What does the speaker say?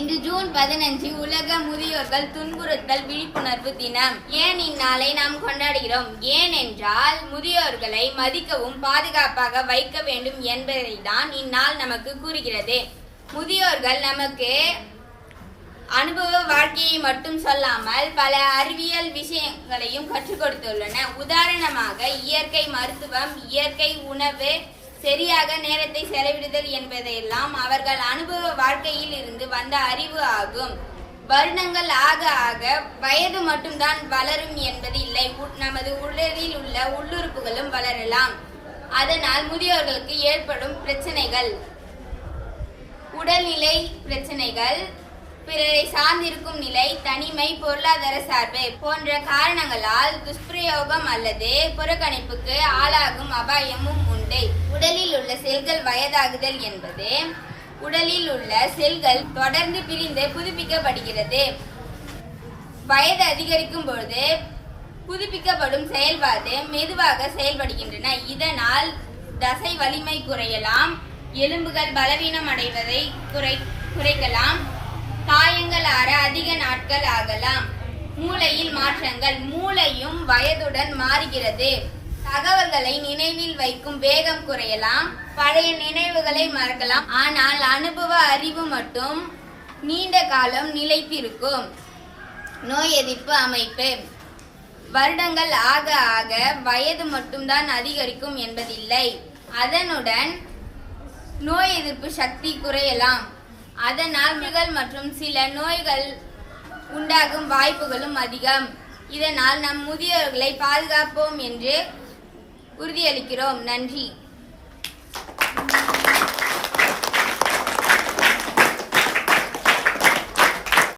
இன்று ஜூன் 15 உலக முதியோர்கள் துன்புறுத்தல் விழிப்புணர்வு தினம். ஏன் இந்நாளை நாம் கொண்டாடுகிறோம்? ஏனென்றால் முதியோர்களை மதிக்கவும் பாதுகாப்பாக வைக்க வேண்டும் என்பதை தான் இந்நாள் நமக்கு கூறுகிறது. முதியோர்கள் நமக்கு அனுபவ வாழ்க்கையை மட்டும் சொல்லாமல் பல அறிவியல் விஷயங்களையும் கற்றுக் கொடுத்துள்ளன. உதாரணமாக இயற்கை மருத்துவம், இயற்கை உணவு, சரியாக நேரத்தை செலவிடுதல் என்பதையெல்லாம் அவர்கள் அனுபவ வாழ்க்கையில் இருந்து வந்த அறிவு ஆகும். வருடங்கள் ஆக ஆக வயது மட்டும்தான் வளரும் என்பது இல்லை, நமது உடலில் உள்ள உள்ளுறுப்புகளும் வளரலாம். அதனால் முதியோர்களுக்கு ஏற்படும் பிரச்சனைகள், உடல்நிலை பிரச்சனைகள், பிறரை சார்ந்திருக்கும் நிலை, தனிமை, பொருளாதார சார்பு போன்ற காரணங்களால் துஷ்பிரயோகம் அல்லது புறக்கணிப்புக்கு ஆளாகும் அபாயமும் உண்டு. உடலில் உள்ள செல்கள் வயதாகுதல் என்பது உடலில் உள்ள செல்கள் தொடர்ந்து பிரிந்து புதுப்பிக்கப்படுகிறது. வயது அதிகரிக்கும் பொழுது புதுப்பிக்கப்படும் செயல்பாடு மெதுவாக செயல்படுகின்றன. இதனால் தசை வலிமை குறையலாம், எலும்புகள் பலவீனம் அடைவதை குறைக்கலாம், காயங்கள் ஆற அதிக நாட்கள் ஆகலாம். மூளையில் மாற்றங்கள், மூளையும் வயதுடன் மாறுகிறது. தகவல்களை நினைவில் வைக்கும் வேகம் குறையலாம், பழைய நினைவுகளை மறக்கலாம். ஆனால் அனுபவ அறிவு மட்டும் நீண்ட காலம் நிலைத்திருக்கும். நோய் எதிர்ப்பு அமைப்பு, வருடங்கள் ஆக ஆக வயது மட்டும்தான் அதிகரிக்கும் என்பதில்லை, அதனுடன் நோய் எதிர்ப்பு சக்தி குறையலாம். அதனால் மற்றும் சில நோய்கள் உண்டாகும் வாய்ப்புகளும் அதிகம். இதனால் நம் முதியோர்களை பாதுகாப்போம் என்று உறுதியளிக்கிறோம். நன்றி.